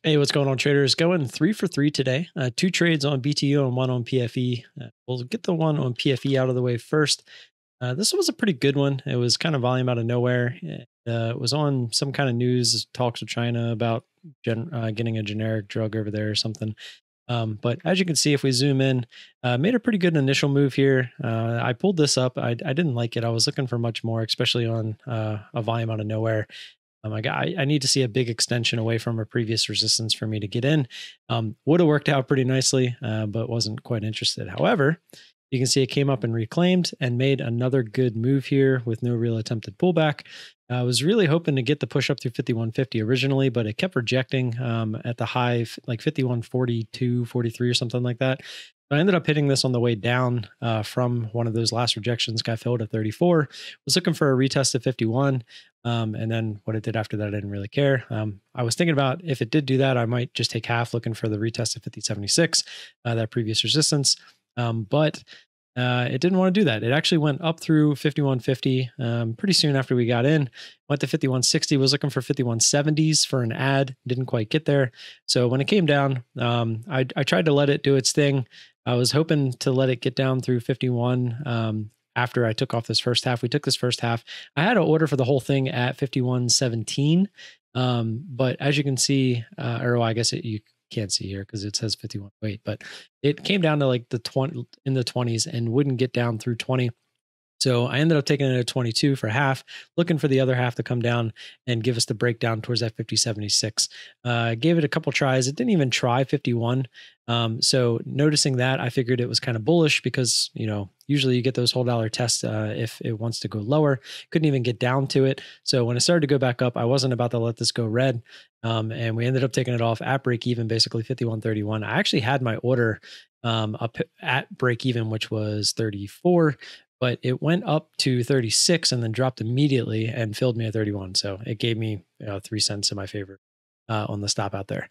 Hey, what's going on, traders? Going 3 for 3 today. Two trades on BTU and one on PFE. We'll get the one on PFE out of the way first. This was a pretty good one. It was kind of volume out of nowhere. It was on some kind of news talks with China about getting a generic drug over there or something. But as you can see, if we zoom in, made a pretty good initial move here. I pulled this up. I didn't like it. I was looking for much more, especially on a volume out of nowhere. I need to see a big extension away from a previous resistance for me to get in. Would have worked out pretty nicely, but wasn't quite interested. However, you can see it came up and reclaimed and made another good move here with no real attempted pullback. I was really hoping to get the push up through 5150 originally, but it kept rejecting at the high, like 5142, 43 or something like that. I ended up hitting this on the way down from one of those last rejections. Got filled at 34. Was looking for a retest at 51. And then what it did after that, I didn't really care. I was thinking about if it did do that, I might just take half looking for the retest at 5076, that previous resistance. But it didn't want to do that. It actually went up through 5150 pretty soon after we got in. Went to 5160, was looking for 5170s for an ad, didn't quite get there. So when it came down, I tried to let it do its thing. I was hoping to let it get down through 51 after I took off this first half. We took this first half. I had an order for the whole thing at 5117. But as you can see, or well, I guess you can't see here because it says 51. Wait, but it came down to like the 20 in the 20s and wouldn't get down through 20. So I ended up taking it at 22 for half, looking for the other half to come down and give us the breakdown towards that 5076. Gave it a couple tries. It didn't even try 51. So noticing that, I figured it was kind of bullish because, usually you get those whole dollar tests if it wants to go lower. Couldn't even get down to it. So when it started to go back up, I wasn't about to let this go red. And we ended up taking it off at break even, basically 51.31. I actually had my order up at break even, which was 34. But it went up to 36 and then dropped immediately and filled me at 31. So it gave me 3 cents in my favor on the stop out there.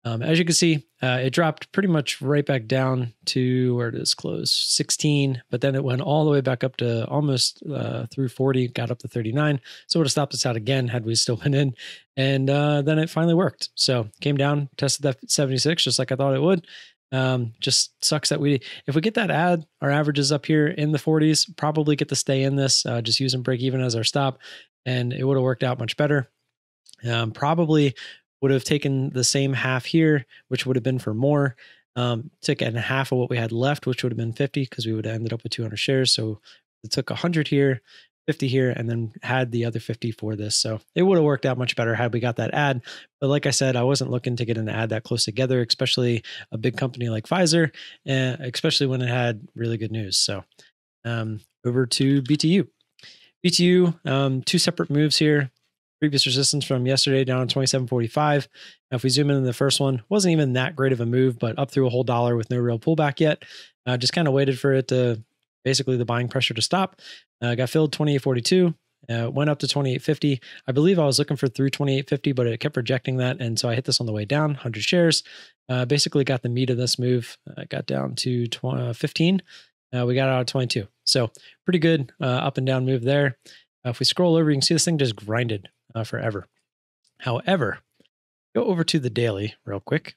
As you can see, it dropped pretty much right back down to where it is close, 16, but then it went all the way back up to almost through 40, got up to 39. So it would have stopped us out again had we still been in. And then it finally worked. So came down, tested that 76, just like I thought it would. Just sucks that if we get that ad, our average is up here in the 40s, probably get to stay in this, just using break even as our stop, and it would have worked out much better. Probably would have taken the same half here, which would have been for more. Took in half of what we had left, which would have been 50 because we would have ended up with 200 shares. So it took 100 here, 50 here, and then had the other 50 for this. So it would have worked out much better had we got that ad. But like I said, I wasn't looking to get an ad that close together, especially a big company like Pfizer, especially when it had really good news. So over to BTU. BTU, two separate moves here. Previous resistance from yesterday down to 27.45. Now, if we zoom in on the first one, wasn't even that great of a move, but up through a whole dollar with no real pullback yet. Just kind of waited for it to basically the buying pressure to stop. Got filled 28.42. Went up to 28.50. I believe I was looking for through 28.50, but it kept rejecting that. And so I hit this on the way down, 100 shares. Basically got the meat of this move. Got down to 15. We got out of 22. So pretty good up and down move there. If we scroll over, you can see this thing just grinded forever. However, go over to the daily real quick.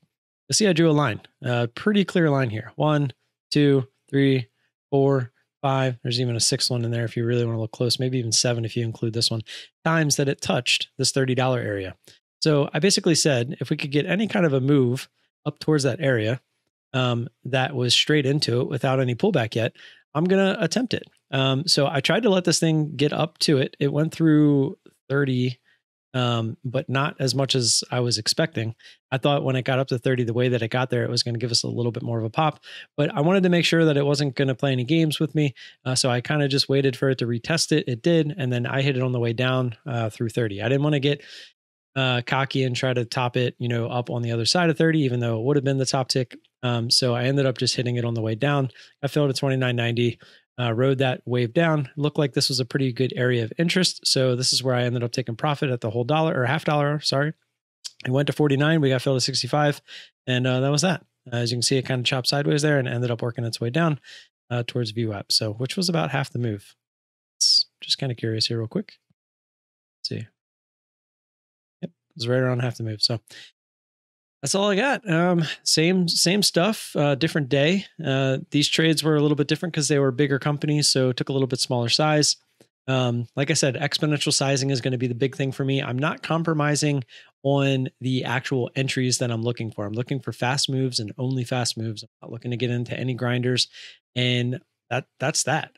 You'll see I drew a line, pretty clear line here. 1, 2, 3, 4, 5. There's even a 6th one in there if you really want to look close, maybe even 7 if you include this one, times that it touched this $30 area. So I basically said if we could get any kind of a move up towards that area that was straight into it without any pullback yet, I'm going to attempt it. So I tried to let this thing get up to it. It went through 30, but not as much as I was expecting. I thought when it got up to 30, the way that it got there, it was going to give us a little bit more of a pop, but I wanted to make sure that it wasn't going to play any games with me. So I kind of just waited for it to retest it. It did. And then I hit it on the way down through 30. I didn't want to get cocky and try to top it, up on the other side of 30, even though it would have been the top tick. So I ended up just hitting it on the way down. I filled at 29.90. Rode that wave down. Looked like this was a pretty good area of interest. So this is where I ended up taking profit at the whole dollar or half dollar. Sorry. It went to 49. We got filled at 65. And that was that. As you can see, it kind of chopped sideways there and ended up working its way down towards VWAP. So which was about half the move. It's just kind of curious here real quick. Let's see. Yep. It was right around half the move. So That's all I got. Same stuff, different day. These trades were a little bit different because they were bigger companies, so it took a little bit smaller size. Like I said, exponential sizing is going to be the big thing for me. I'm not compromising on the actual entries that I'm looking for. I'm looking for fast moves and only fast moves. I'm not looking to get into any grinders, and that's that.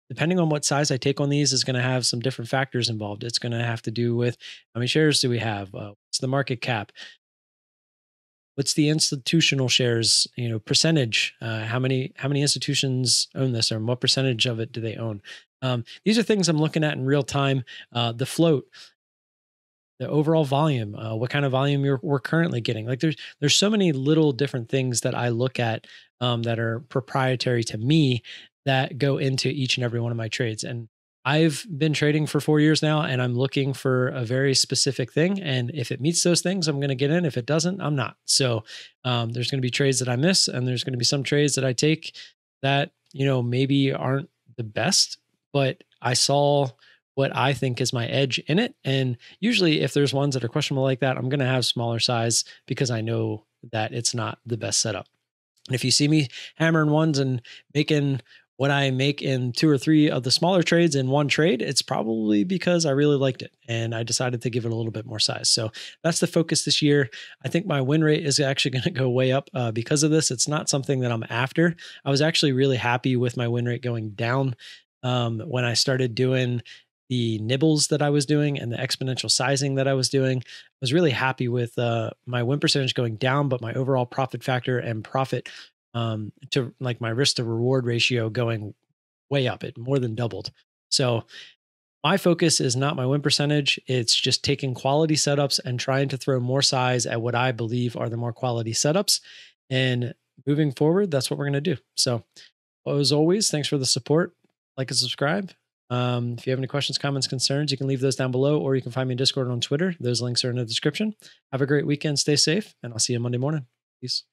Depending on what size I take on these is going to have some different factors involved. It's going to have to do with how many shares do we have, what's the market cap, what's the institutional shares, percentage, how many institutions own this, or what percentage of it do they own. These are things I'm looking at in real time. The float, the overall volume, what kind of volume we're currently getting. Like there's so many little different things that I look at, that are proprietary to me, that go into each and every one of my trades. And I've been trading for 4 years now, and I'm looking for a very specific thing. And if it meets those things, I'm going to get in. If it doesn't, I'm not. So there's going to be trades that I miss, and there's going to be some trades that I take that maybe aren't the best, but I saw what I think is my edge in it. And usually, if there's ones that are questionable like that, I'm going to have smaller size because I know that it's not the best setup. And if you see me hammering ones and making what I make in 2 or 3 of the smaller trades in one trade, it's probably because I really liked it and I decided to give it a little bit more size. So that's the focus this year. I think my win rate is actually going to go way up because of this. It's not something that I'm after. I was actually really happy with my win rate going down when I started doing the nibbles that I was doing and the exponential sizing that I was doing. I was really happy with my win percentage going down, but my overall profit factor and profit, to like my risk to reward ratio, going way up. It more than doubled. So my focus is not my win percentage. It's just taking quality setups and trying to throw more size at what I believe are the more quality setups. And moving forward, that's what we're going to do. So as always, thanks for the support. Like and subscribe. If you have any questions, comments, concerns, you can leave those down below, or you can find me in Discord on Twitter. Those links are in the description. Have a great weekend. Stay safe, and I'll see you Monday morning. Peace.